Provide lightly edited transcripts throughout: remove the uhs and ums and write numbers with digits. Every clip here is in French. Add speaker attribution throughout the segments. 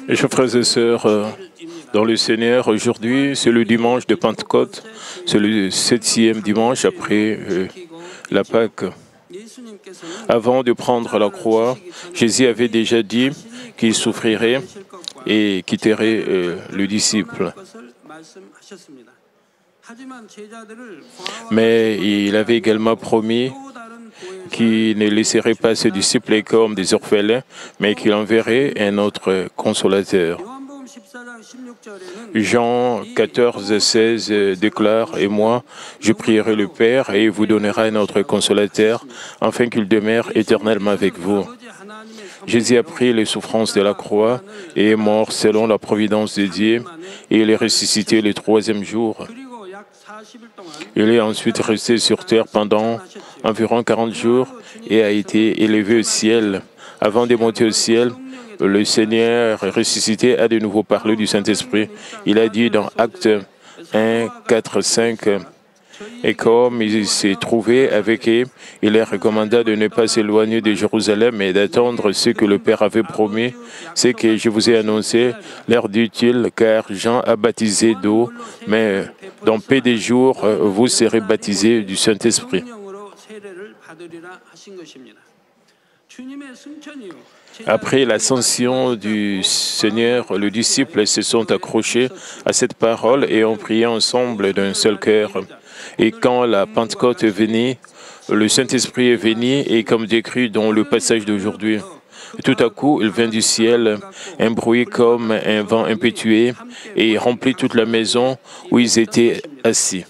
Speaker 1: Et chers frères et sœurs, dans le Seigneur, aujourd'hui, c'est le dimanche de Pentecôte, c'est le 7e dimanche après la Pâque. Avant de prendre la croix, Jésus avait déjà dit qu'il souffrirait et quitterait le disciple. Mais il avait également promis qu'il ne laisserait pas ses disciples comme des orphelins, mais qu'il enverrait un autre consolateur. Jean 14, 16 déclare « Et moi, je prierai le Père et il vous donnera un autre consolateur, afin qu'il demeure éternellement avec vous. » Jésus a pris les souffrances de la croix et est mort selon la providence de Dieu, et il est ressuscité le 3e jour. Il est ensuite resté sur terre pendant environ 40 jours et a été élevé au ciel. Avant de monter au ciel, le Seigneur ressuscité a de nouveau parlé du Saint-Esprit. Il a dit dans Actes 1, 4, 5, et comme il s'est trouvé avec eux, il leur recommanda de ne pas s'éloigner de Jérusalem, mais d'attendre ce que le Père avait promis, ce que je vous ai annoncé, leur dit-il, car Jean a baptisé d'eau, mais dans peu de jours, vous serez baptisés du Saint-Esprit. Après l'ascension du Seigneur, les disciples se sont accrochés à cette parole et ont prié ensemble d'un seul cœur. Et quand la Pentecôte est venue, le Saint-Esprit est venu et comme décrit dans le passage d'aujourd'hui. Tout à coup, il vint du ciel, un bruit comme un vent impétueux et remplit toute la maison où ils étaient assis.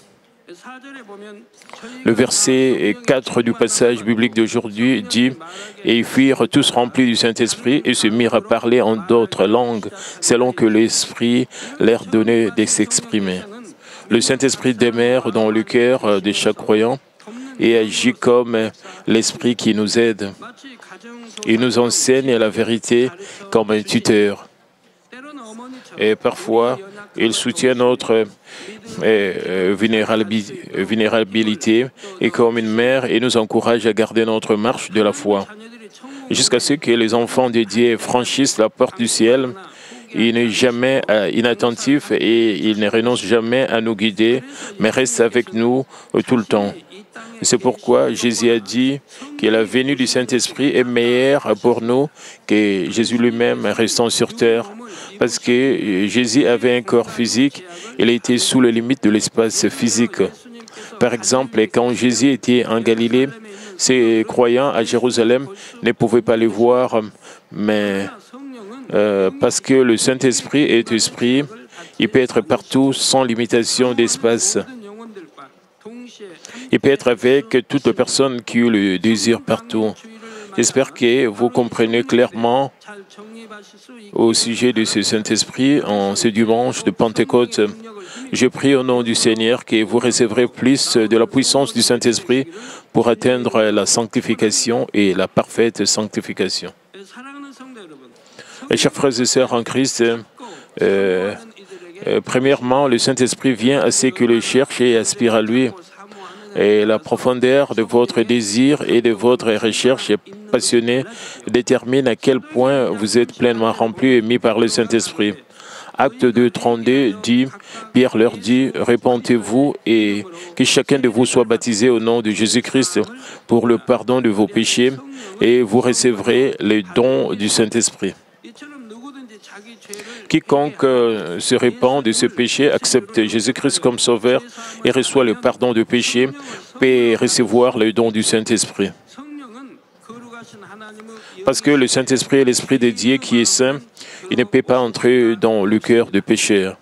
Speaker 1: Le verset 4 du passage biblique d'aujourd'hui dit « Et ils furent tous remplis du Saint-Esprit et se mirent à parler en d'autres langues, selon que l'Esprit leur donnait de s'exprimer. » Le Saint-Esprit demeure dans le cœur de chaque croyant et agit comme l'Esprit qui nous aide. Il nous enseigne la vérité comme un tuteur. Et parfois, il soutient notre vulnérabilité et comme une mère et nous encourage à garder notre marche de la foi. Jusqu'à ce que les enfants de Dieu franchissent la porte du ciel, il n'est jamais inattentif et il ne renonce jamais à nous guider, mais reste avec nous tout le temps. C'est pourquoi Jésus a dit que la venue du Saint-Esprit est meilleure pour nous que Jésus lui-même restant sur terre. Parce que Jésus avait un corps physique, il était sous les limites de l'espace physique. Par exemple, quand Jésus était en Galilée, ses croyants à Jérusalem ne pouvaient pas le voir, mais parce que le Saint-Esprit est esprit, il peut être partout sans limitation d'espace. Il peut être avec toutes les personnes qui le désirent partout. J'espère que vous comprenez clairement au sujet de ce Saint-Esprit en ce dimanche de Pentecôte. Je prie au nom du Seigneur que vous recevrez plus de la puissance du Saint-Esprit pour atteindre la sanctification et la parfaite sanctification. Et chers frères et sœurs en Christ, premièrement, le Saint-Esprit vient à ceux qui le cherchent et aspirent à lui. Et la profondeur de votre désir et de votre recherche passionnée détermine à quel point vous êtes pleinement rempli et mis par le Saint-Esprit. Acte 2, 32 dit, Pierre leur dit, répentez-vous et que chacun de vous soit baptisé au nom de Jésus-Christ pour le pardon de vos péchés et vous recevrez les dons du Saint-Esprit. Quiconque se répand de ce péché, accepte Jésus-Christ comme sauveur et reçoit le pardon de péché, peut recevoir le don du Saint-Esprit. Parce que le Saint-Esprit est l'Esprit de Dieu qui est saint, il ne peut pas entrer dans le cœur de pécheur.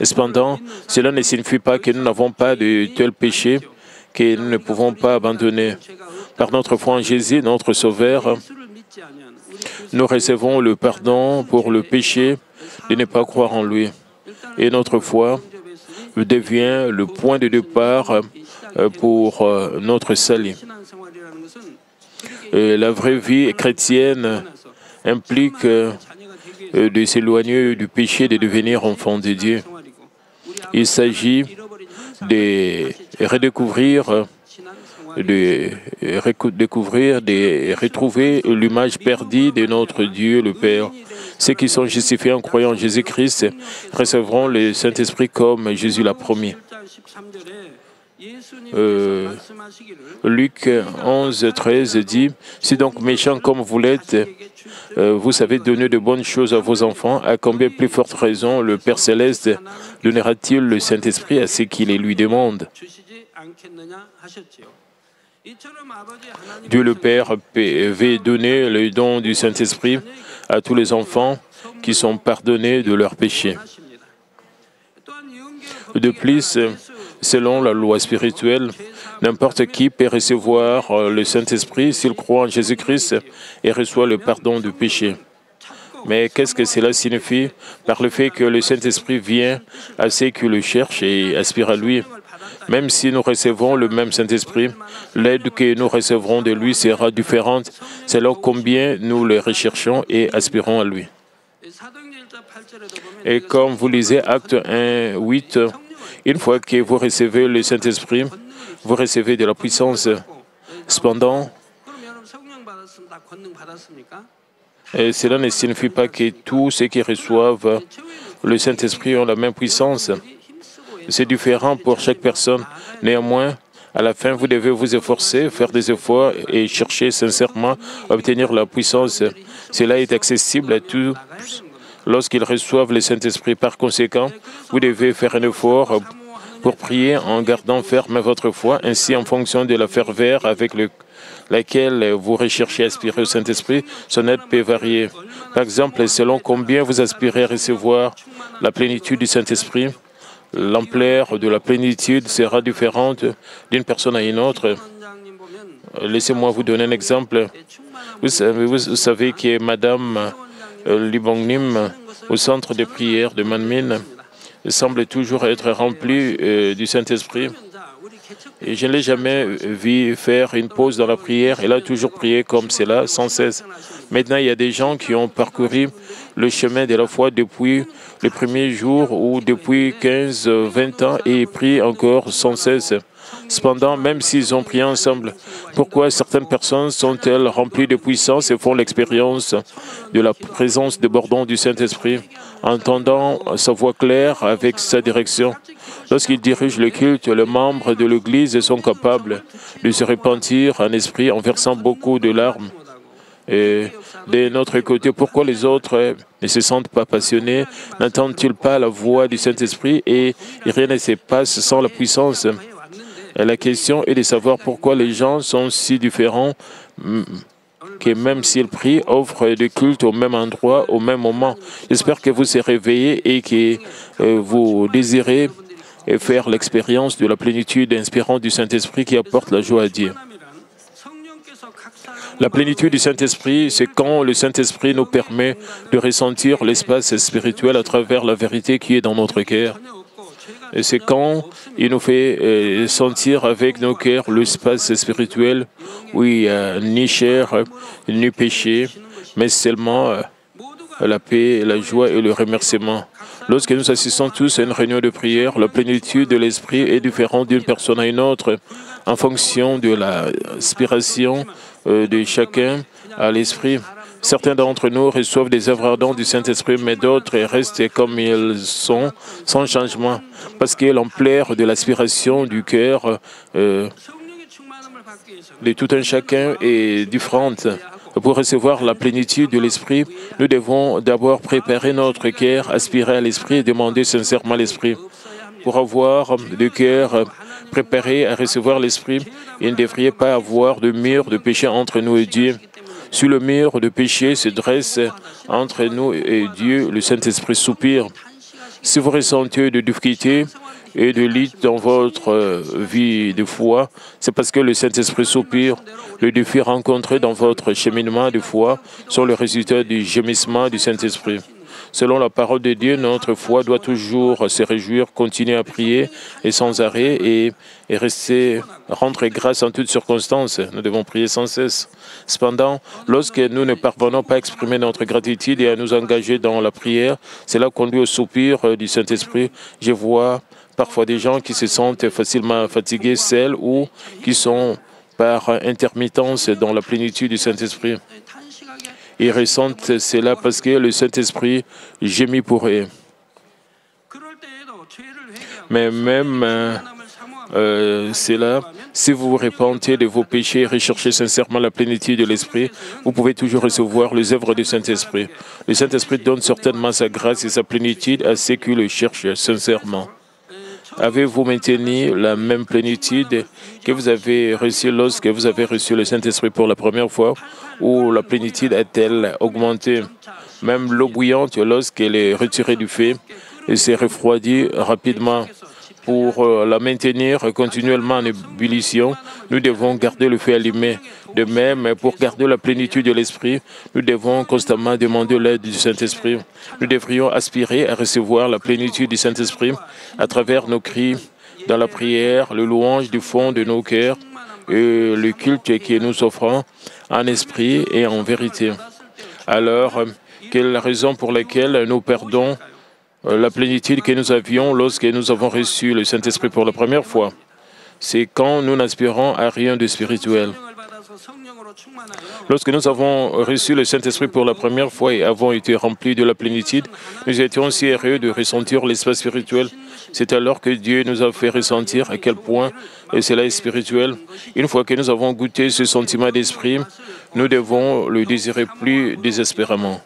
Speaker 1: Cependant, cela ne signifie pas que nous n'avons pas de tels péchés que nous ne pouvons pas abandonner. Par notre foi en Jésus, notre Sauveur, nous recevons le pardon pour le péché de ne pas croire en lui. Et notre foi devient le point de départ pour notre salut. La vraie vie chrétienne implique de s'éloigner du péché et de devenir enfant de Dieu. Il s'agit de redécouvrir de découvrir, de retrouver l'image perdue de notre Dieu, le Père. Ceux qui sont justifiés en croyant en Jésus-Christ recevront le Saint-Esprit comme Jésus l'a promis. Luc 11, 13 dit « Si donc méchants comme vous l'êtes, vous savez donner de bonnes choses à vos enfants, à combien plus forte raison le Père Céleste donnera-t-il le Saint-Esprit à ceux qui les lui demandent ?» Dieu le Père veut donner le don du Saint-Esprit à tous les enfants qui sont pardonnés de leurs péchés. De plus, selon la loi spirituelle, n'importe qui peut recevoir le Saint-Esprit s'il croit en Jésus-Christ et reçoit le pardon du péché. Mais qu'est-ce que cela signifie? Par le fait que le Saint-Esprit vient à ceux qui le cherchent et aspirent à lui. Même si nous recevons le même Saint-Esprit, l'aide que nous recevrons de lui sera différente selon combien nous le recherchons et aspirons à lui. Et comme vous lisez Actes 1, 8, une fois que vous recevez le Saint-Esprit, vous recevez de la puissance. Cependant, cela ne signifie pas que tous ceux qui reçoivent le Saint-Esprit ont la même puissance. C'est différent pour chaque personne. Néanmoins, à la fin, vous devez vous efforcer, faire des efforts et chercher sincèrement à obtenir la puissance. Cela est accessible à tous lorsqu'ils reçoivent le Saint-Esprit. Par conséquent, vous devez faire un effort pour prier en gardant ferme votre foi. Ainsi, en fonction de la ferveur avec laquelle vous recherchez à aspirer au Saint-Esprit, son aide peut varier. Par exemple, selon combien vous aspirez à recevoir la plénitude du Saint-Esprit, l'ampleur de la plénitude sera différente d'une personne à une autre. Laissez-moi vous donner un exemple. Vous savez que Madame Libongnim, au centre de prière de Manmin, semble toujours être remplie du Saint-Esprit. Et je ne l'ai jamais vu faire une pause dans la prière. Elle a toujours prié comme cela, sans cesse. Maintenant, il y a des gens qui ont parcouru le chemin de la foi depuis les premiers jours ou depuis 15, 20 ans et prient encore sans cesse. Cependant, même s'ils ont prié ensemble, pourquoi certaines personnes sont-elles remplies de puissance et font l'expérience de la présence débordante du Saint-Esprit, entendant sa voix claire avec sa direction? Lorsqu'ils dirigent le culte, les membres de l'Église sont capables de se repentir en esprit en versant beaucoup de larmes. Et de notre côté, pourquoi les autres ne se sentent pas passionnés? N'entendent-ils pas la voix du Saint-Esprit et rien ne se passe sans la puissance? Et la question est de savoir pourquoi les gens sont si différents que même s'ils prient, offrent des cultes au même endroit, au même moment. J'espère que vous serez réveillés et que vous désirez faire l'expérience de la plénitude inspirante du Saint-Esprit qui apporte la joie à Dieu. La plénitude du Saint-Esprit, c'est quand le Saint-Esprit nous permet de ressentir l'espace spirituel à travers la vérité qui est dans notre cœur. Et c'est quand il nous fait sentir avec nos cœurs l'espace spirituel où il n'y a ni chair, ni péché, mais seulement la paix, la joie et le remerciement. Lorsque nous assistons tous à une réunion de prière, la plénitude de l'Esprit est différente d'une personne à une autre en fonction de l'aspiration de chacun à l'Esprit. Certains d'entre nous reçoivent des œuvres ardentes du Saint-Esprit, mais d'autres restent comme ils sont, sans changement, parce que l'ampleur de l'aspiration du cœur de tout un chacun est différente. Pour recevoir la plénitude de l'Esprit, nous devons d'abord préparer notre cœur, aspirer à l'Esprit et demander sincèrement l'Esprit. Pour avoir le cœur préparé à recevoir l'Esprit, il ne devrait pas avoir de mur de péché entre nous et Dieu. Si le mur de péché se dresse entre nous et Dieu, le Saint-Esprit soupire. Si vous ressentez des difficultés et de lutte dans votre vie de foi, c'est parce que le Saint-Esprit soupire. Les défis rencontrés dans votre cheminement de foi sont le résultat du gémissement du Saint-Esprit. Selon la parole de Dieu, notre foi doit toujours se réjouir, continuer à prier et sans arrêt et rendre grâce en toutes circonstances. Nous devons prier sans cesse. Cependant, lorsque nous ne parvenons pas à exprimer notre gratitude et à nous engager dans la prière, cela conduit au soupir du Saint-Esprit. Je vois parfois des gens qui se sentent facilement fatigués, seuls ou qui sont par intermittence dans la plénitude du Saint-Esprit. Ils ressentent cela parce que le Saint-Esprit gémit pour eux. Mais même cela, si vous vous repentez de vos péchés et recherchez sincèrement la plénitude de l'Esprit, vous pouvez toujours recevoir les œuvres du Saint-Esprit. Le Saint-Esprit donne certainement sa grâce et sa plénitude à ceux qui le cherchent sincèrement. Avez-vous maintenu la même plénitude que vous avez reçue lorsque vous avez reçu le Saint-Esprit pour la première fois, ou la plénitude a-t-elle augmenté? Même l'eau bouillante, lorsqu'elle est retirée du feu, elle s'est refroidie rapidement. Pour la maintenir continuellement en ébullition, nous devons garder le feu allumé. De même, pour garder la plénitude de l'Esprit, nous devons constamment demander l'aide du Saint-Esprit. Nous devrions aspirer à recevoir la plénitude du Saint-Esprit à travers nos cris, dans la prière, le louange du fond de nos cœurs et le culte que nous offrons en esprit et en vérité. Alors, quelle est la raison pour laquelle nous perdons la plénitude que nous avions lorsque nous avons reçu le Saint-Esprit pour la première fois? C'est quand nous n'aspirons à rien de spirituel. Lorsque nous avons reçu le Saint-Esprit pour la première fois et avons été remplis de la plénitude, nous étions si heureux de ressentir l'espace spirituel. C'est alors que Dieu nous a fait ressentir à quel point cela est spirituel. Une fois que nous avons goûté ce sentiment d'esprit, nous devons le désirer plus désespérément.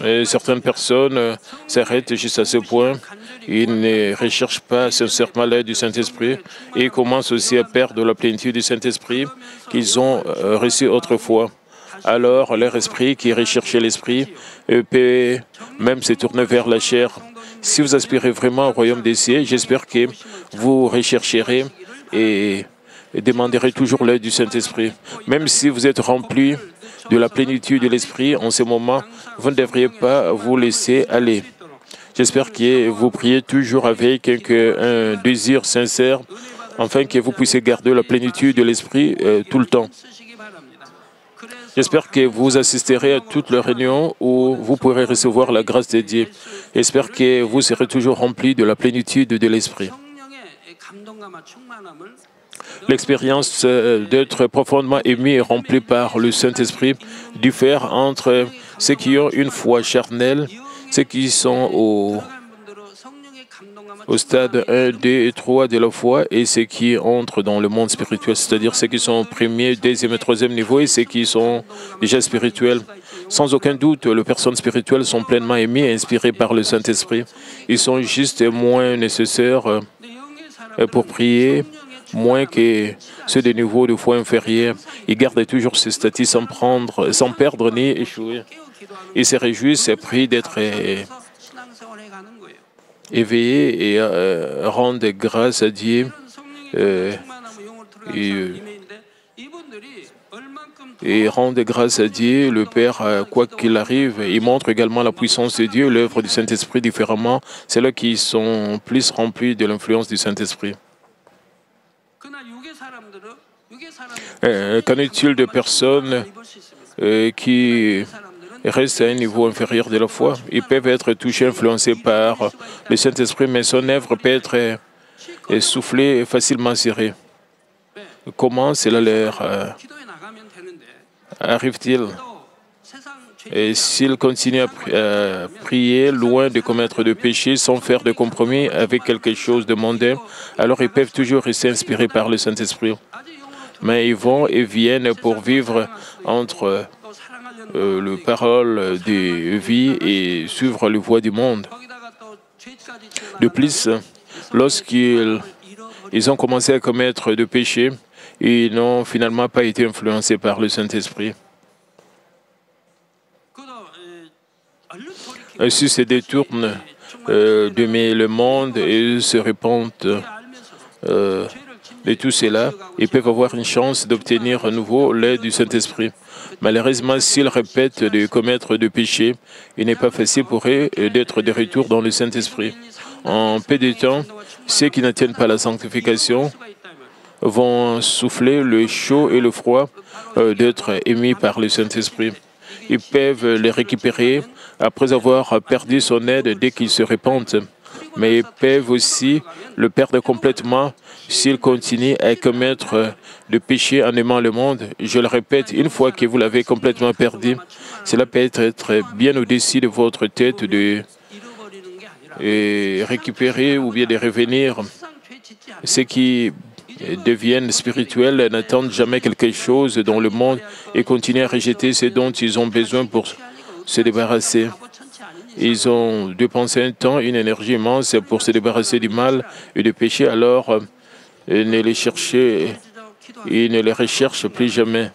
Speaker 1: Et certaines personnes s'arrêtent juste à ce point. Ils ne recherchent pas sincèrement l'aide du Saint-Esprit et commencent aussi à perdre la plénitude du Saint-Esprit qu'ils ont reçue autrefois. Alors, leur esprit qui recherchait l'Esprit peut même se tourner vers la chair. Si vous aspirez vraiment au royaume des cieux, j'espère que vous rechercherez et demanderez toujours l'aide du Saint-Esprit. Même si vous êtes rempli de la plénitude de l'Esprit, en ce moment, vous ne devriez pas vous laisser aller. J'espère que vous priez toujours avec un désir sincère, afin que vous puissiez garder la plénitude de l'Esprit tout le temps. J'espère que vous assisterez à toutes les réunions où vous pourrez recevoir la grâce de Dieu. J'espère que vous serez toujours remplis de la plénitude de l'Esprit. L'expérience d'être profondément ému et rempli par le Saint-Esprit diffère entre ceux qui ont une foi charnelle, ceux qui sont au stade 1, 2 et 3 de la foi et ceux qui entrent dans le monde spirituel, c'est-à-dire ceux qui sont au premier, deuxième et troisième niveau et ceux qui sont déjà spirituels. Sans aucun doute, les personnes spirituelles sont pleinement émues et inspirées par le Saint-Esprit. Ils sont juste moins nécessaires pour prier, moins que ceux des niveaux de foi inférieurs. Ils gardent toujours ce statut sans perdre ni échouer. Ils se réjouissent et prient d'être éveillés et rendent grâce à Dieu. Et rendent grâce à Dieu, le Père, quoi qu'il arrive. Ils montrent également la puissance de Dieu, l'œuvre du Saint-Esprit différemment. C'est là qu'ils sont plus remplis de l'influence du Saint-Esprit. Qu'en est-il de personnes qui restent à un niveau inférieur de la foi? Ils peuvent être touchés, influencés par le Saint-Esprit, mais son œuvre peut être soufflée et facilement serrée. Comment cela leur arrive-t-il? Et s'ils continuent à prier loin de commettre de péché, sans faire de compromis avec quelque chose de mondain, alors ils peuvent toujours rester inspirés par le Saint-Esprit. Mais ils vont et viennent pour vivre entre les paroles de vie et suivre les voies du monde. De plus, lorsqu'ils ont commencé à commettre de péchés, ils n'ont finalement pas été influencés par le Saint-Esprit. S'ils se détournent d'aimer le monde et se répandent de tout cela, ils peuvent avoir une chance d'obtenir à nouveau l'aide du Saint-Esprit. Malheureusement, s'ils répètent de commettre de péchés, il n'est pas facile pour eux d'être de retour dans le Saint-Esprit. En peu de temps, ceux qui n'atteignent pas la sanctification vont souffler le chaud et le froid d'être émis par le Saint-Esprit. Ils peuvent les récupérer après avoir perdu son aide dès qu'ils se répandent. mais ils peuvent aussi le perdre complètement s'ils continuent à commettre de péché en aimant le monde. Je le répète, une fois que vous l'avez complètement perdu, cela peut être bien au-dessus de votre tête de récupérer ou bien de revenir. Ceux qui deviennent spirituels n'attendent jamais quelque chose dans le monde et continuent à rejeter ce dont ils ont besoin pour se débarrasser. Ils ont dépensé un temps, une énergie immense pour se débarrasser du mal et du péché, alors ils ne les recherchent plus jamais.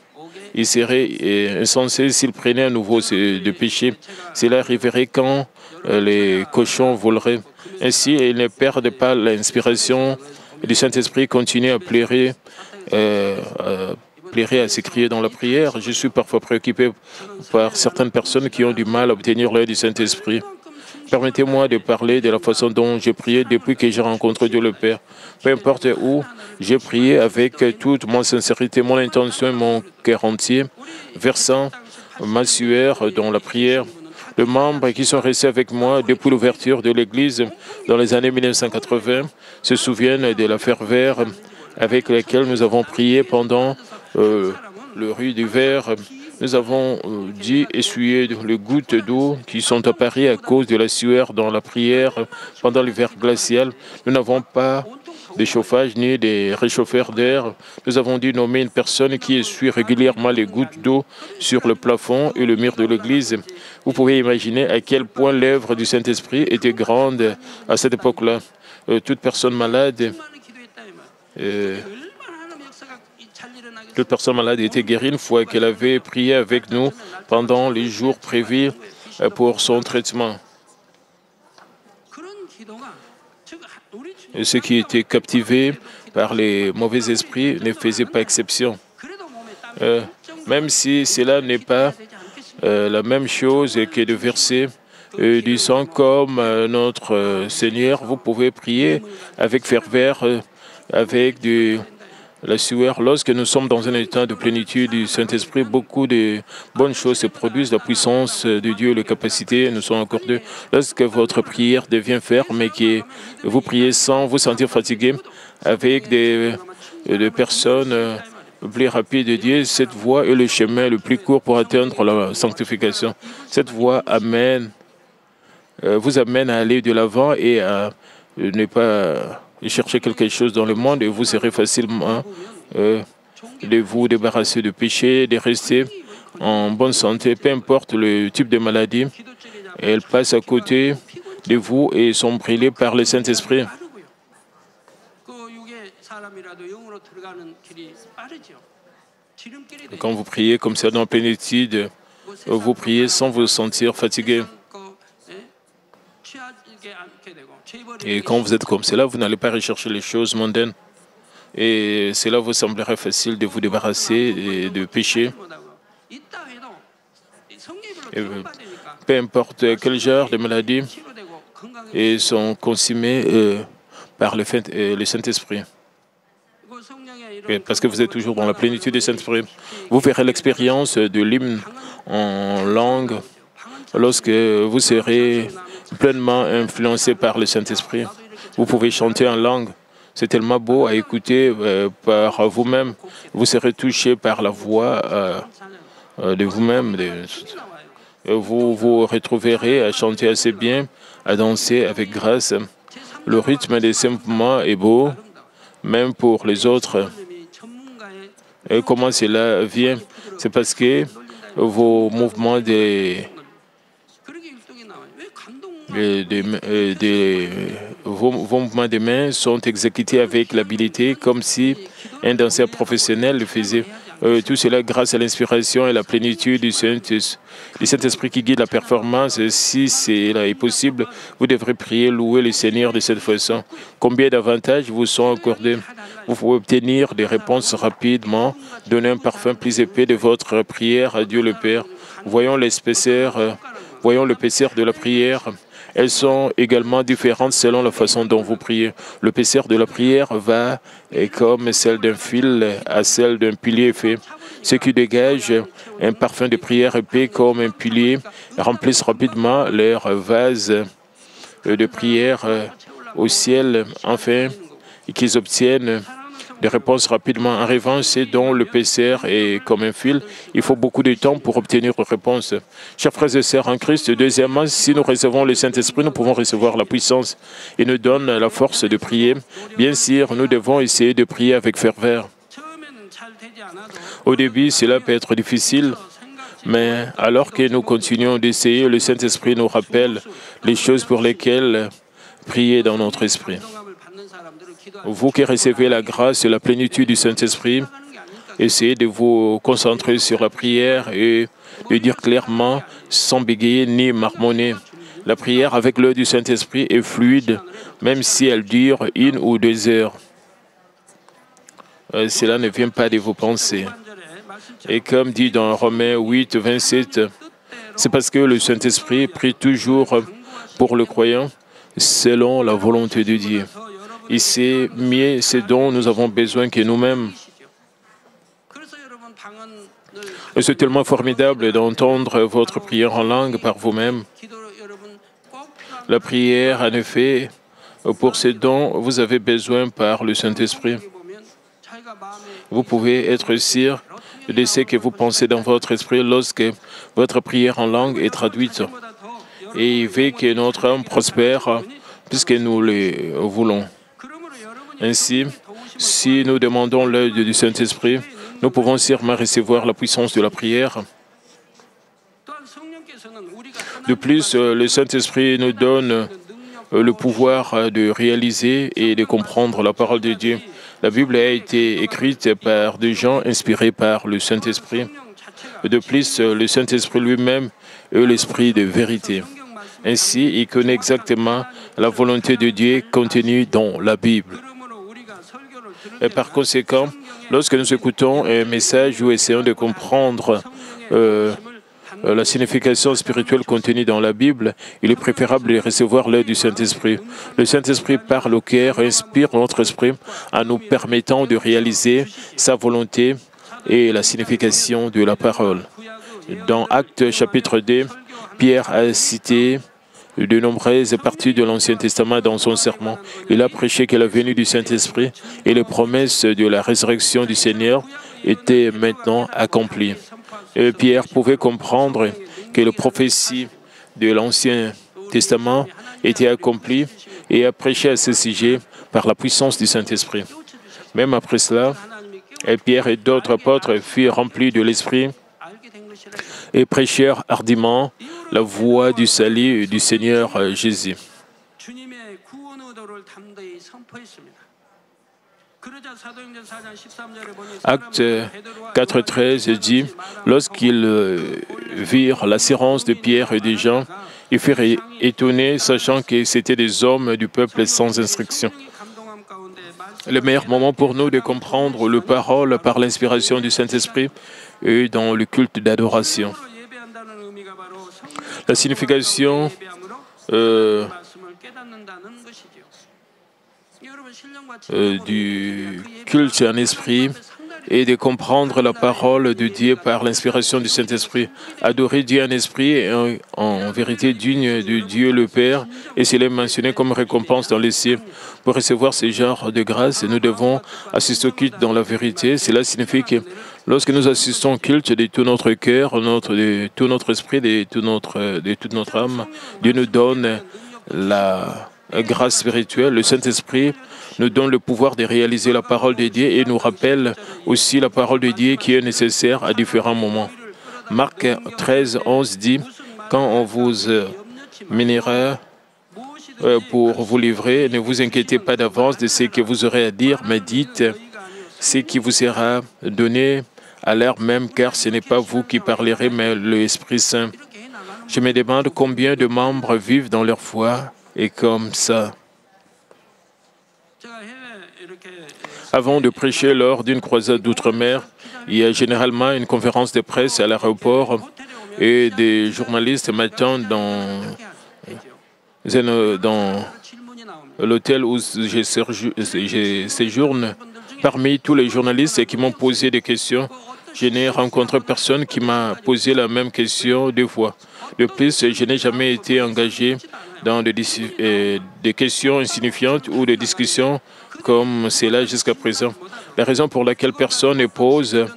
Speaker 1: Il serait insensé s'ils prenaient à nouveau de péché. Cela arriverait quand les cochons voleraient. Ainsi, ils ne perdent pas l'inspiration du Saint-Esprit, continuent à pleurer, à s'écrier dans la prière. Je suis parfois préoccupé par certaines personnes qui ont du mal à obtenir l'aide du Saint-Esprit. Permettez-moi de parler de la façon dont j'ai prié depuis que j'ai rencontré Dieu le Père. Peu importe où, j'ai prié avec toute mon sincérité, mon intention et mon cœur entier, versant ma sueur dans la prière. Les membres qui sont restés avec moi depuis l'ouverture de l'Église dans les années 1980 se souviennent de la ferveur avec laquelle nous avons prié pendant le rue du Verre. Nous avons dû essuyer les gouttes d'eau qui sont apparues à cause de la sueur dans la prière pendant l'hiver glacial. Nous n'avons pas de chauffage ni de réchauffeur d'air. Nous avons dû nommer une personne qui essuie régulièrement les gouttes d'eau sur le plafond et le mur de l'église. Vous pouvez imaginer à quel point l'œuvre du Saint-Esprit était grande à cette époque-là. Toute personne malade était guérie une fois qu'elle avait prié avec nous pendant les jours prévus pour son traitement. Et ceux qui étaient captivés par les mauvais esprits ne faisaient pas exception. Même si cela n'est pas la même chose que de verser du sang comme notre Seigneur, vous pouvez prier avec ferveur, avec la sueur. Lorsque nous sommes dans un état de plénitude du Saint-Esprit, beaucoup de bonnes choses se produisent. La puissance de Dieu, les capacités nous sont accordées. Lorsque votre prière devient ferme et que vous priez sans vous sentir fatigué, avec des personnes plus rapides de Dieu, cette voie est le chemin le plus court pour atteindre la sanctification. Cette voie vous amène à aller de l'avant et à ne pas chercher quelque chose dans le monde, et vous serez facilement de vous débarrasser de péché, de rester en bonne santé, peu importe le type de maladie. Elles passent à côté de vous et sont brûlées par le Saint-Esprit. Quand vous priez comme ça dans la plénitude, vous priez sans vous sentir fatigué. Et quand vous êtes comme cela, vous n'allez pas rechercher les choses mondaines. Et cela vous semblerait facile de vous débarrasser de péché. Et peu importe quel genre de maladie, et sont consumés par le Saint-Esprit. Parce que vous êtes toujours dans la plénitude du Saint-Esprit. Vous verrez l'expérience de l'hymne en langue lorsque vous serez pleinement influencé par le Saint-Esprit. Vous pouvez chanter en langue. C'est tellement beau à écouter par vous-même. Vous serez touché par la voix de vous-même. Vous vous retrouverez à chanter assez bien, à danser avec grâce. Le rythme de ces mouvements est beau, même pour les autres. Et comment cela vient? C'est parce que vos mouvements vos mouvements de mains sont exécutés avec l'habilité, comme si un danseur professionnel le faisait. Tout cela grâce à l'inspiration et la plénitude du Saint-Esprit qui guide la performance. Si cela est possible, vous devrez prier, louer le Seigneur de cette façon. Combien d'avantages vous sont accordés? Vous pouvez obtenir des réponses rapidement, donner un parfum plus épais de votre prière à Dieu le Père. Voyons l'épaisseur de la prière. Elles sont également différentes selon la façon dont vous priez. L'épaisseur de la prière va comme celle d'un fil à celle d'un pilier fait. Ceux qui dégagent un parfum de prière épais comme un pilier remplissent rapidement leur vase de prière au ciel, afin qu'ils obtiennent des réponses rapidement. En revanche, c'est dont le PCR est comme un fil. Il faut beaucoup de temps pour obtenir une réponse. Chers frères et sœurs en Christ, deuxièmement, si nous recevons le Saint-Esprit, nous pouvons recevoir la puissance. Il nous donne la force de prier. Bien sûr, nous devons essayer de prier avec ferveur. Au début, cela peut être difficile, mais alors que nous continuons d'essayer, le Saint-Esprit nous rappelle les choses pour lesquelles prier dans notre esprit. Vous qui recevez la grâce et la plénitude du Saint-Esprit, essayez de vous concentrer sur la prière et de dire clairement, sans bégayer ni marmonner. La prière avec l'œil du Saint-Esprit est fluide, même si elle dure 1 ou 2 heures. Cela ne vient pas de vos pensées. Et comme dit dans Romains 8, 27, c'est parce que le Saint-Esprit prie toujours pour le croyant selon la volonté de Dieu. Il sait mieux ce dont nous avons besoin que nous-mêmes. Et c'est tellement formidable d'entendre votre prière en langue par vous-même. La prière, en effet, pour ce dont vous avez besoin par le Saint-Esprit. Vous pouvez être sûr de ce que vous pensez dans votre esprit lorsque votre prière en langue est traduite. Et il veut que notre âme prospère puisque nous le voulons. Ainsi, si nous demandons l'aide du Saint-Esprit, nous pouvons sûrement recevoir la puissance de la prière. De plus, le Saint-Esprit nous donne le pouvoir de réaliser et de comprendre la parole de Dieu. La Bible a été écrite par des gens inspirés par le Saint-Esprit. De plus, le Saint-Esprit lui-même est l'Esprit de vérité. Ainsi, il connaît exactement la volonté de Dieu contenue dans la Bible. Et par conséquent, lorsque nous écoutons un message ou essayons de comprendre la signification spirituelle contenue dans la Bible, il est préférable de recevoir l'aide du Saint-Esprit. Le Saint-Esprit parle au cœur, inspire notre esprit en nous permettant de réaliser sa volonté et la signification de la parole. Dans Actes chapitre 2, Pierre a cité de nombreuses parties de l'Ancien Testament dans son sermon. Il a prêché que la venue du Saint-Esprit et les promesses de la résurrection du Seigneur étaient maintenant accomplies. Et Pierre pouvait comprendre que les prophéties de l'Ancien Testament étaient accomplies et a prêché à ce sujet par la puissance du Saint-Esprit. Même après cela, Pierre et d'autres apôtres furent remplis de l'Esprit et prêchèrent hardiment la voix du salut du Seigneur Jésus. Acte 4.13 dit, lorsqu'ils virent l'assurance de Pierre et des gens, ils furent étonnés, sachant que c'étaient des hommes du peuple sans instruction. Le meilleur moment pour nous de comprendre le parole par l'inspiration du Saint-Esprit est dans le culte d'adoration. La signification du culte en esprit est de comprendre la parole de Dieu par l'inspiration du Saint-Esprit. Adorer Dieu en esprit est en vérité digne de Dieu le Père et s'il est mentionné comme récompense dans les cieux. Pour recevoir ce genre de grâce, nous devons assister au culte dans la vérité. Cela signifie que lorsque nous assistons au culte de tout notre cœur, de tout notre esprit, de toute notre âme, Dieu nous donne la grâce spirituelle. Le Saint-Esprit nous donne le pouvoir de réaliser la parole de Dieu et nous rappelle aussi la parole de Dieu qui est nécessaire à différents moments. Marc 13, 11 dit, quand on vous mènera pour vous livrer, ne vous inquiétez pas d'avance de ce que vous aurez à dire, mais dites ce qui vous sera donné à l'heure même, car ce n'est pas vous qui parlerez, mais l'Esprit Saint. Je me demande combien de membres vivent dans leur foi et comme ça. Avant de prêcher lors d'une croisade d'outre-mer, il y a généralement une conférence de presse à l'aéroport et des journalistes m'attendent dans l'hôtel où je séjourne. Parmi tous les journalistes qui m'ont posé des questions, je n'ai rencontré personne qui m'a posé la même question 2 fois. De plus, je n'ai jamais été engagé dans des questions insignifiantes ou des discussions comme c'est là jusqu'à présent. La raison pour laquelle personne ne pose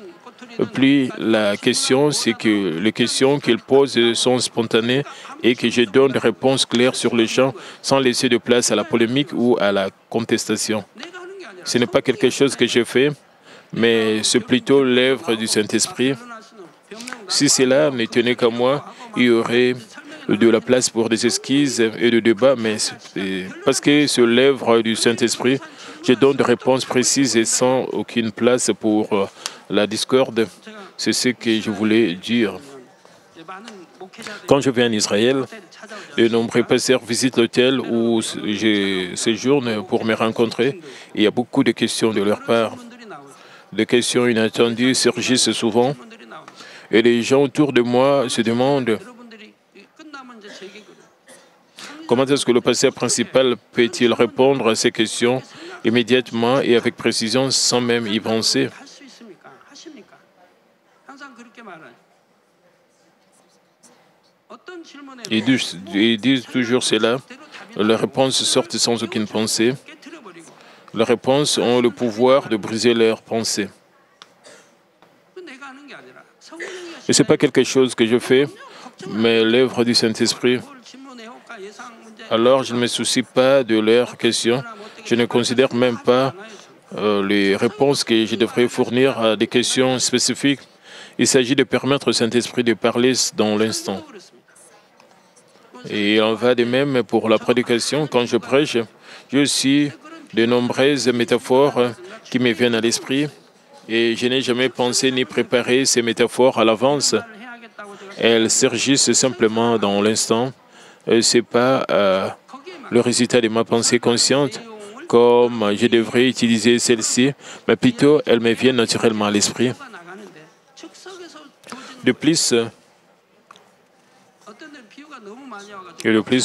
Speaker 1: plus la question, c'est que les questions qu'ils posent sont spontanées et que je donne des réponses claires sur le champ sans laisser de place à la polémique ou à la contestation. Ce n'est pas quelque chose que je fais, mais c'est plutôt l'œuvre du Saint-Esprit. Si cela ne tenait qu'à moi, il y aurait de la place pour des esquisses et de débats, mais parce que c'est l'œuvre du Saint-Esprit, je donne des réponses précises et sans aucune place pour la discorde. C'est ce que je voulais dire. Quand je viens en Israël, de nombreux pasteurs visitent l'hôtel où je séjourne pour me rencontrer. Il y a beaucoup de questions de leur part. Des questions inattendues surgissent souvent et les gens autour de moi se demandent comment est-ce que le pasteur principal peut-il répondre à ces questions immédiatement et avec précision sans même y penser. Ils disent toujours cela. Les réponses sortent sans aucune pensée. Les réponses ont le pouvoir de briser leurs pensées. Et ce n'est pas quelque chose que je fais, mais l'œuvre du Saint-Esprit. Alors, je ne me soucie pas de leurs questions. Je ne considère même pas les réponses que je devrais fournir à des questions spécifiques. Il s'agit de permettre au Saint-Esprit de parler dans l'instant. Et il en va de même pour la prédication. Quand je prêche, j'ai aussi de nombreuses métaphores qui me viennent à l'esprit. Et je n'ai jamais pensé ni préparé ces métaphores à l'avance. Elles surgissent simplement dans l'instant. Ce n'est pas le résultat de ma pensée consciente, comme je devrais utiliser celle-ci, mais plutôt elles me viennent naturellement à l'esprit. De plus,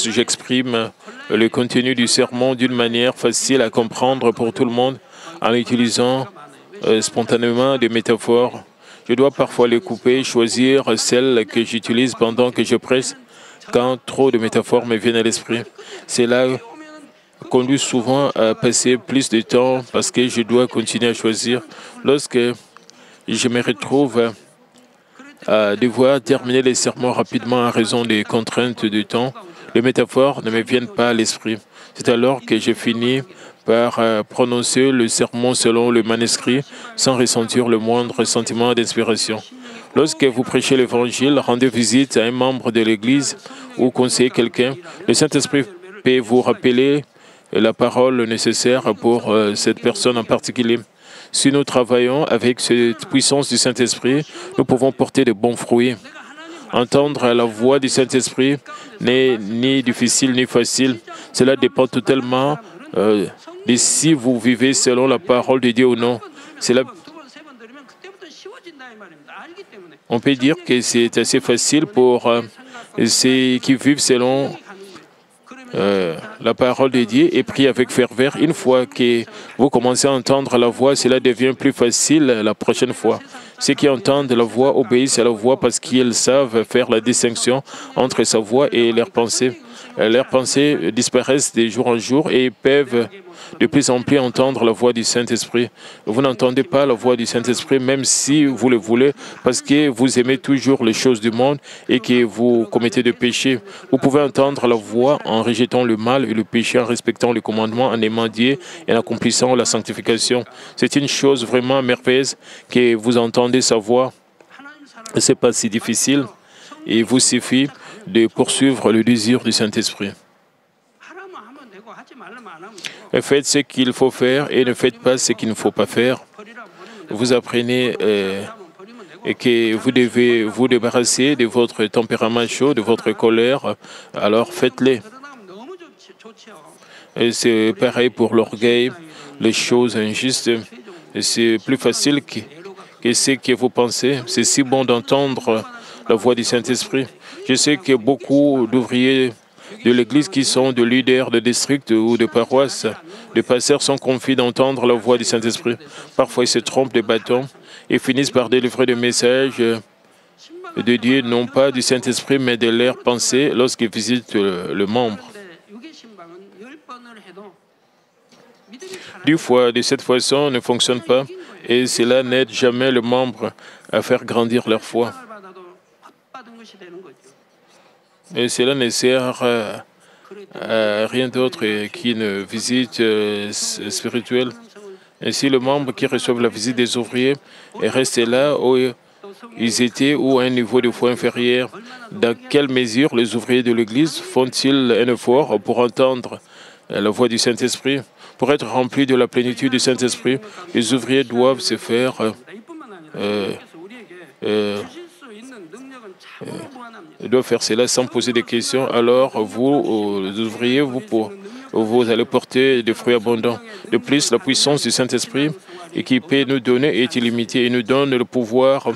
Speaker 1: j'exprime le contenu du sermon d'une manière facile à comprendre pour tout le monde en utilisant spontanément des métaphores. Je dois parfois les couper, choisir celles que j'utilise pendant que je prêche quand trop de métaphores me viennent à l'esprit. Cela conduit souvent à passer plus de temps parce que je dois continuer à choisir. Lorsque je me retrouve à devoir terminer les sermons rapidement en raison des contraintes de temps, les métaphores ne me viennent pas à l'esprit. C'est alors que je finis par prononcer le sermon selon le manuscrit sans ressentir le moindre sentiment d'inspiration. Lorsque vous prêchez l'Évangile, rendez visite à un membre de l'Église ou conseillez quelqu'un, le Saint-Esprit peut vous rappeler la parole nécessaire pour cette personne en particulier. Si nous travaillons avec cette puissance du Saint-Esprit, nous pouvons porter de bons fruits. Entendre la voix du Saint-Esprit n'est ni difficile ni facile. Cela dépend totalement de si vous vivez selon la parole de Dieu ou non. On peut dire que c'est assez facile pour ceux qui vivent selon la parole de Dieu et prient avec ferveur. Une fois que vous commencez à entendre la voix, cela devient plus facile la prochaine fois. Ceux qui entendent la voix obéissent à la voix parce qu'ils savent faire la distinction entre sa voix et leurs pensées. Leurs pensées disparaissent de jour en jour et peuvent de plus en plus entendre la voix du Saint-Esprit. Vous n'entendez pas la voix du Saint-Esprit même si vous le voulez parce que vous aimez toujours les choses du monde et que vous commettez des péchés. Vous pouvez entendre la voix en rejetant le mal et le péché, en respectant les commandements, en aimant Dieu et en accomplissant la sanctification. C'est une chose vraiment merveilleuse que vous entendez sa voix. Ce n'est pas si difficile. Il vous suffit de poursuivre le désir du Saint-Esprit. Faites ce qu'il faut faire et ne faites pas ce qu'il ne faut pas faire. Vous apprenez que vous devez vous débarrasser de votre tempérament chaud, de votre colère, alors faites-les. C'est pareil pour l'orgueil, les choses injustes. C'est plus facile que ce que vous pensez. C'est si bon d'entendre la voix du Saint-Esprit. Je sais que beaucoup d'ouvriers de l'Église qui sont des leaders de district ou de paroisse, les pasteurs sont confiés d'entendre la voix du Saint-Esprit. Parfois, ils se trompent de bâton et finissent par délivrer des messages de Dieu, non pas du Saint-Esprit, mais de leurs pensées lorsqu'ils visitent le membre. De cette façon ne fonctionne pas et cela n'aide jamais le membre à faire grandir leur foi. Et cela ne sert à rien d'autre qu'une visite spirituelle. Ainsi, le membre qui reçoit la visite des ouvriers est resté là où ils étaient ou à un niveau de foi inférieur. Dans quelle mesure les ouvriers de l'Église font-ils un effort pour entendre la voix du Saint-Esprit? Pour être remplis de la plénitude du Saint-Esprit, les ouvriers doivent se faire doivent faire cela sans poser des questions. Alors, vous, les ouvriers, vous allez porter des fruits abondants. De plus, la puissance du Saint-Esprit qui peut nous donner est illimitée et nous donne le pouvoir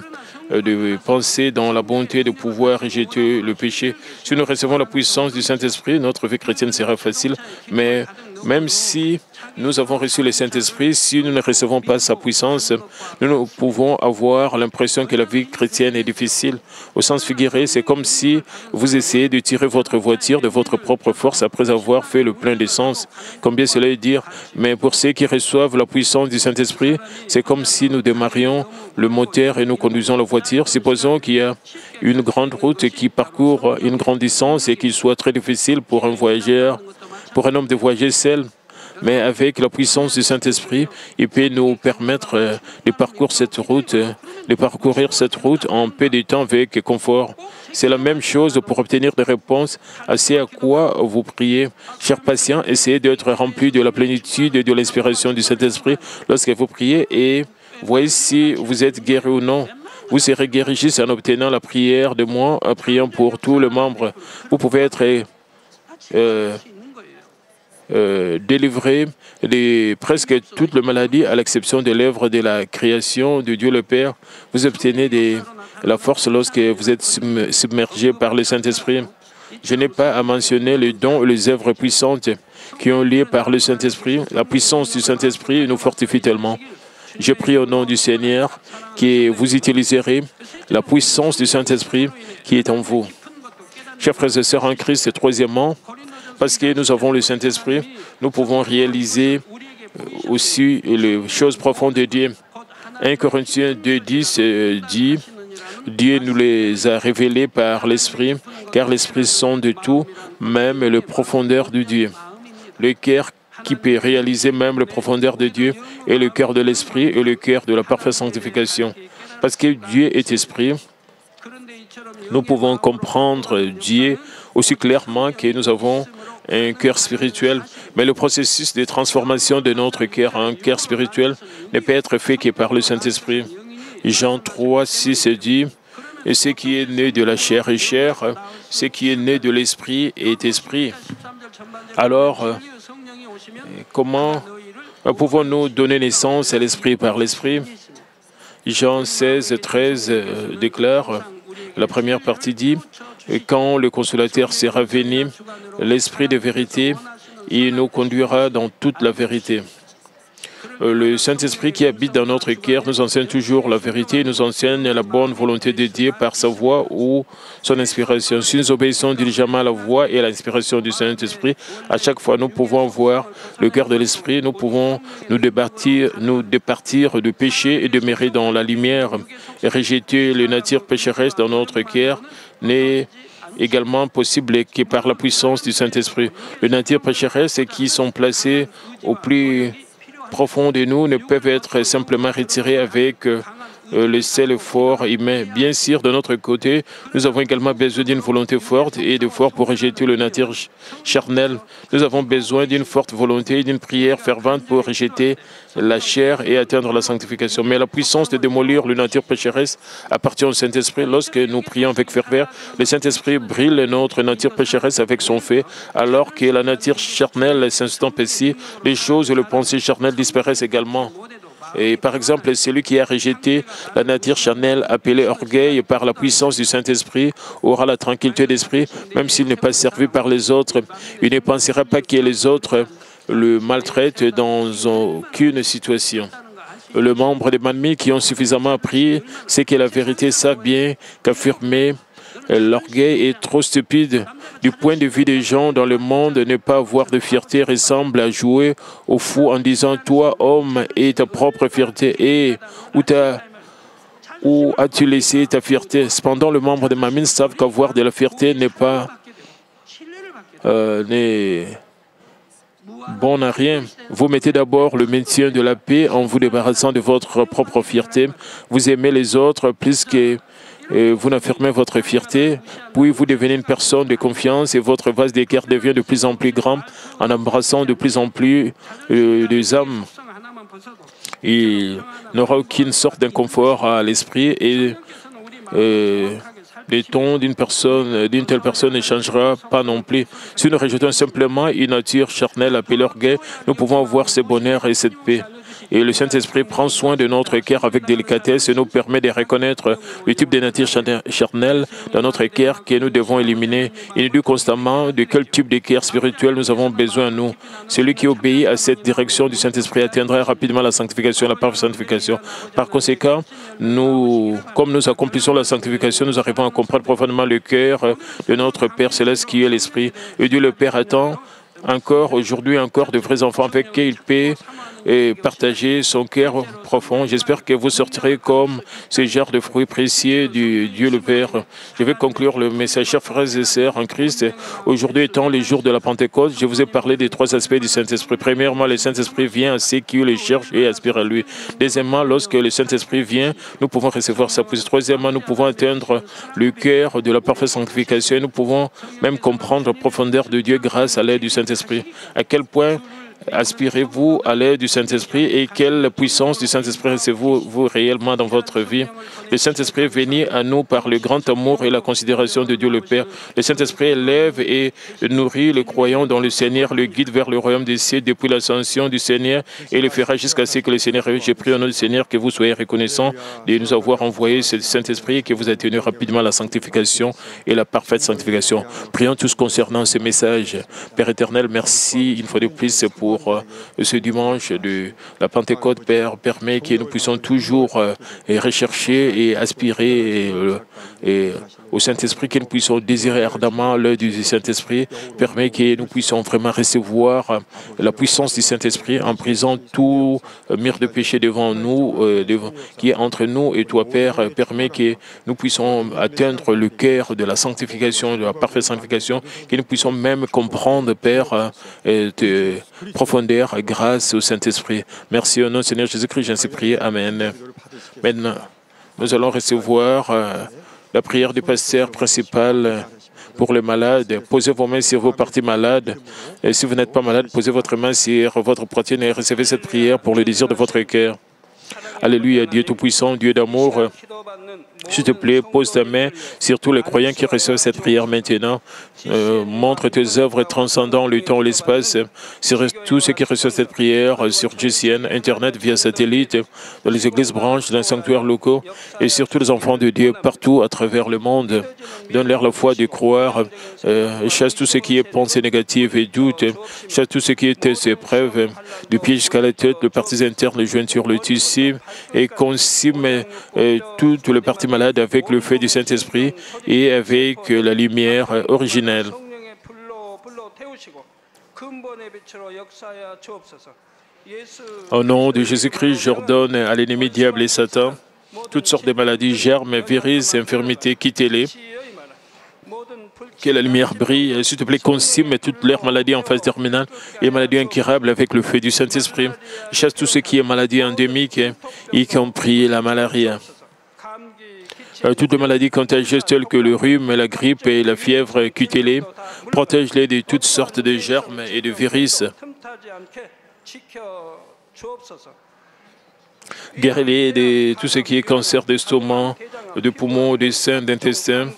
Speaker 1: de penser dans la bonté, de pouvoir rejeter le péché. Si nous recevons la puissance du Saint-Esprit, notre vie chrétienne sera facile, mais même si nous avons reçu le Saint-Esprit, si nous ne recevons pas sa puissance, nous pouvons avoir l'impression que la vie chrétienne est difficile. Au sens figuré, c'est comme si vous essayez de tirer votre voiture de votre propre force après avoir fait le plein d'essence. Combien cela est dire, mais pour ceux qui reçoivent la puissance du Saint-Esprit, c'est comme si nous démarrions le moteur et nous conduisons la voiture. Supposons qu'il y a une grande route qui parcourt une grande distance et qu'il soit très difficile pour un voyageur, pour un homme de voyager seul. Mais avec la puissance du Saint-Esprit, il peut nous permettre de parcourir cette route en peu de temps avec confort. C'est la même chose pour obtenir des réponses à ce à quoi vous priez. Chers patients, essayez d'être remplis de la plénitude et de l'inspiration du Saint-Esprit lorsque vous priez et voyez si vous êtes guéri ou non. Vous serez guéri juste en obtenant la prière de moi, en priant pour tous les membres. Vous pouvez être délivré de presque toutes les maladies à l'exception de l'œuvre de la création de Dieu le Père. Vous obtenez la force lorsque vous êtes submergé par le Saint-Esprit. Je n'ai pas à mentionner les dons et les œuvres puissantes qui ont lié par le Saint-Esprit. La puissance du Saint-Esprit nous fortifie tellement. Je prie au nom du Seigneur que vous utiliserez la puissance du Saint-Esprit qui est en vous. Chers frères et sœurs en Christ, et troisièmement, parce que nous avons le Saint-Esprit, nous pouvons réaliser aussi les choses profondes de Dieu. 1 Corinthiens 2,10 dit « Dieu nous les a révélées par l'Esprit, car l'Esprit sonde de tout, même les profondeurs de Dieu. » Le cœur qui peut réaliser même les profondeurs de Dieu est le cœur de l'Esprit et le cœur de la parfaite sanctification. Parce que Dieu est Esprit, nous pouvons comprendre Dieu aussi clairement que nous avons un cœur spirituel. Mais le processus de transformation de notre cœur en cœur spirituel ne peut être fait que par le Saint-Esprit. Jean 3,6 dit « Et ce qui est né de la chair est chair, ce qui est né de l'esprit est esprit. » Alors, comment pouvons-nous donner naissance à l'esprit par l'esprit? Jean 16,13 déclare, la première partie dit « Quand le consolateur sera venu, l'esprit de vérité, il nous conduira dans toute la vérité. » Le Saint-Esprit qui habite dans notre cœur nous enseigne toujours la vérité, nous enseigne la bonne volonté de Dieu par sa voix ou son inspiration. Si nous obéissons diligemment à la voix et à l'inspiration du Saint-Esprit, à chaque fois nous pouvons voir le cœur de l'Esprit, nous pouvons nous départir du péché et demeurer dans la lumière et rejeter les natures pécheresses dans notre cœur n'est également possible que par la puissance du Saint-Esprit. Les natures pécheresses qui sont placées au plus profond de nous ne peuvent être simplement retirés avec le seul effort humain. Bien sûr, de notre côté, nous avons également besoin d'une volonté forte et de force pour rejeter le nature charnelle. Nous avons besoin d'une forte volonté et d'une prière fervente pour rejeter la chair et atteindre la sanctification. Mais la puissance de démolir le nature pécheresse appartient au Saint-Esprit. Lorsque nous prions avec ferveur, le Saint-Esprit brille notre nature pécheresse avec son feu, alors que la nature charnelle s'estompe ici, les choses et les pensées charnelles disparaissent également. Et par exemple, celui qui a rejeté la nature charnelle appelée orgueil par la puissance du Saint-Esprit aura la tranquillité d'esprit, même s'il n'est pas servi par les autres. Il ne pensera pas que les autres le maltraitent dans aucune situation. Les membres des Manmi qui ont suffisamment appris, c'est que la vérité savent bien qu'affirmer L'orgueil est trop stupide du point de vue des gens dans le monde. Ne pas avoir de fierté ressemble à jouer au fou en disant toi, homme, et ta propre fierté. Et où as-tu laissé ta fierté? Cependant, les membres de ma mine savent qu'avoir de la fierté n'est pas n'est bon à rien. Vous mettez d'abord le maintien de la paix en vous débarrassant de votre propre fierté. Vous aimez les autres plus que vous n'affirmez votre fierté, puis vous devenez une personne de confiance et votre vase d'équerre devient de plus en plus grand en embrassant de plus en plus des âmes. Il n'aura aucune sorte d'inconfort à l'esprit et le ton d'une telle personne ne changera pas non plus. Si nous rejetons simplement une nature charnelle appelée orgueil, nous pouvons avoir ce bonheur et cette paix. Et le Saint-Esprit prend soin de notre cœur avec délicatesse et nous permet de reconnaître le type de nature charnelle dans notre cœur que nous devons éliminer. Il nous dit constamment de quel type de cœur spirituel nous avons besoin, nous. Celui qui obéit à cette direction du Saint-Esprit atteindra rapidement la sanctification, la parfaite sanctification. Par conséquent, comme nous accomplissons la sanctification, nous arrivons à comprendre profondément le cœur de notre Père Céleste qui est l'Esprit. Et Dieu le Père attend aujourd'hui encore de vrais enfants avec qui il peut partager son cœur profond. J'espère que vous sortirez comme ce genre de fruits précieux du Dieu le Père. Je vais conclure le message, chers frères et sœurs en Christ. Aujourd'hui étant le jour de la Pentecôte, je vous ai parlé des trois aspects du Saint-Esprit. Premièrement, le Saint-Esprit vient à ceux qui le cherchent et aspirent à lui. Deuxièmement, lorsque le Saint-Esprit vient, nous pouvons recevoir sa puissance. Troisièmement, nous pouvons atteindre le cœur de la parfaite sanctification et nous pouvons même comprendre la profondeur de Dieu grâce à l'aide du Saint-Esprit. À quel point aspirez-vous à l'aide du Saint-Esprit et quelle puissance du Saint-Esprit recevez-vous réellement dans votre vie? Le Saint-Esprit est venu à nous par le grand amour et la considération de Dieu le Père. Le Saint-Esprit élève et nourrit les croyants dont le Seigneur le guide vers le royaume des cieux depuis l'ascension du Seigneur et le fera jusqu'à ce que le Seigneur revienne. J'ai prié au nom du Seigneur que vous soyez reconnaissants de nous avoir envoyé ce Saint-Esprit et que vous atteignez rapidement la sanctification et la parfaite sanctification. Prions tous concernant ce message. Père éternel, merci une fois de plus pour ce dimanche de la Pentecôte. Père, permet que nous puissions toujours rechercher et aspirer au Saint-Esprit, que nous puissions désirer ardemment l'œuvre du Saint-Esprit. Permet que nous puissions vraiment recevoir la puissance du Saint-Esprit en brisant tout mur de péché devant nous, qui est entre nous et toi, Père. Permet que nous puissions atteindre le cœur de la sanctification, de la parfaite sanctification, que nous puissions même comprendre, Père, profondeur grâce au Saint-Esprit. Merci au nom du Seigneur Jésus-Christ, j'en prié. Amen. Maintenant, nous allons recevoir la prière du pasteur principal pour les malades. Posez vos mains sur vos parties malades. Et si vous n'êtes pas malade, posez votre main sur votre poitrine et recevez cette prière pour le désir de votre cœur. Alléluia, Dieu Tout-Puissant, Dieu d'amour. S'il te plaît, pose ta main sur tous les croyants qui reçoivent cette prière maintenant. Montre tes œuvres transcendant le temps et l'espace sur tous ceux qui reçoivent cette prière sur GCN, Internet, via satellite, dans les églises branches, dans les sanctuaires locaux et sur tous les enfants de Dieu partout à travers le monde. Donne-leur la foi de croire. Chasse tout ce qui est pensée négative et doute. Chasse tout ce qui est test et épreuve. Du pied jusqu'à la tête, le parti interne, le joint sur le tissu et consume toutes les parties malades avec le feu du Saint-Esprit et avec la lumière originelle. Au nom de Jésus-Christ, j'ordonne à l'ennemi diable et Satan toutes sortes de maladies, germes, virus, infirmités, quittez-les. Que la lumière brille. S'il te plaît, consume toutes leurs maladies en phase terminale et maladies incurables avec le feu du Saint-Esprit. Chasse tout ce qui est maladie endémique, y compris la malaria. Toutes les maladies contagieuses telles que le rhume, la grippe et la fièvre, quittez-les. Protège-les de toutes sortes de germes et de virus. Guéris-les de tout ce qui est cancer d'estomac, de poumons, de seins, d'intestin.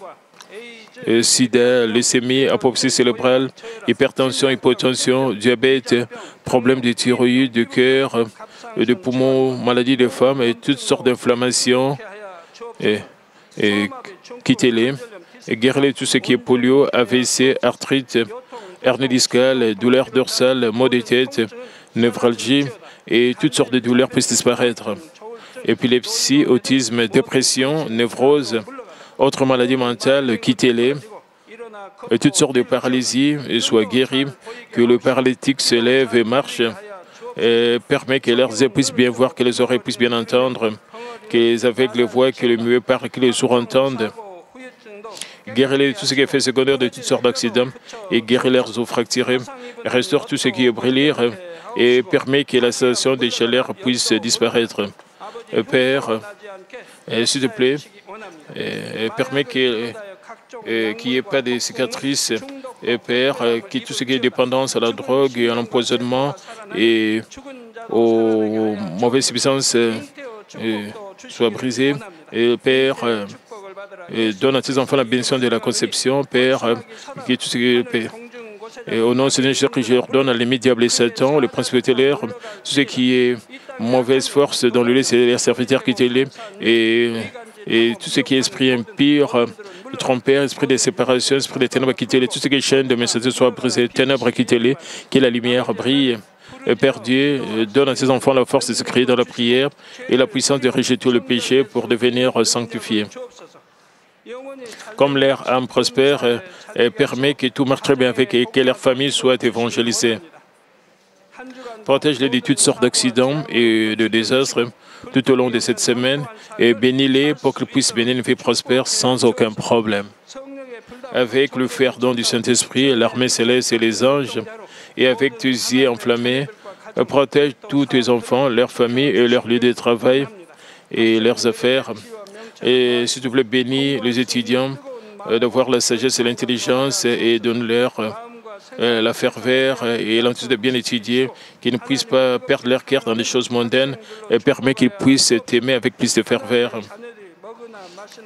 Speaker 1: Sida, leucémie, apoplexie cérébrale, hypertension, hypotension, diabète, problèmes de thyroïde, de cœur, de poumons, maladies des femmes et toutes sortes d'inflammations. Et quittez-les. Et guéris-les tout ce qui est polio, AVC, arthrite, hernie discale, douleurs dorsales, maux de tête, névralgie et toutes sortes de douleurs puissent disparaître. Épilepsie, autisme, dépression, névrose, autres maladies mentales, quittez-les. Et toutes sortes de paralysies soient guéries, que le paralytique se lève et marche, et permet que leurs yeux puissent bien voir, que les oreilles puissent bien entendre, que les aveugles voient, que les muets parlent, que les sourds entendent. Guéris tout ce qui est fait secondaire de toutes sortes d'accidents et guéris leurs os fracturés. Restaure tout ce qui est brûlé et permet que la sensation de chaleur puisse disparaître. Père, s'il te plaît, permet qu'il n'y ait pas de cicatrices. Père, que tout ce qui est dépendance à la drogue et à l'empoisonnement et aux mauvaises substances soit brisé. Et Père, donne à tes enfants la bénédiction de la conception. Père, que tout ce qui est Père. Et au nom de Seigneur Jésus, je leur donne à l'ennemi diable et Satan, le principe de l'air, tout ce qui est mauvaise force dans le lait, c'est les serviteurs qui t'élèvent, et tout ce qui est esprit impur, trompeur, esprit de séparation, esprit de ténèbres qui t'élève, tout ce qui est chaîne de messages soit brisé, ténèbres qui t'élève, que la lumière brille. Père Dieu, donne à tes enfants la force de se créer dans la prière et la puissance de rejeter le péché pour devenir sanctifiés. Comme leur âme prospère, permet que tout marche très bien avec et que leur famille soit évangélisée. Protège-les de toutes sortes d'accidents et de désastres tout au long de cette semaine et bénis-les pour qu'ils puissent mener une vie prospère sans aucun problème. Avec le fer don du Saint-Esprit, l'armée céleste et les anges, et avec tes yeux enflammés, protège tous tes enfants, leurs familles et leurs lieux de travail et leurs affaires. Et s'il te plaît, bénis les étudiants d'avoir la sagesse et l'intelligence et donne-leur la ferveur et l'enthousiasme de bien étudier, qu'ils ne puissent pas perdre leur cœur dans des choses mondaines et permet qu'ils puissent t'aimer avec plus de ferveur.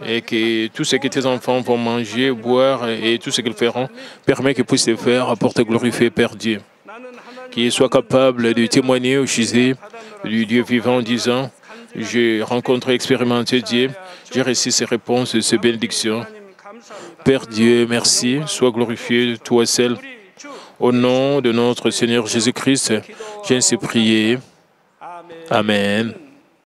Speaker 1: Et que tout ce que tes enfants vont manger, boire et tout ce qu'ils feront, permet qu'ils puissent te faire pour te glorifier, Père Dieu. Qu'ils soient capables de témoigner au Jésus du Dieu vivant en disant: j'ai rencontré, expérimenté Dieu, j'ai reçu ses réponses et ses bénédictions. Père Dieu, merci, sois glorifié, toi seul. Au nom de notre Seigneur Jésus-Christ, j'ai ainsi prié. Amen.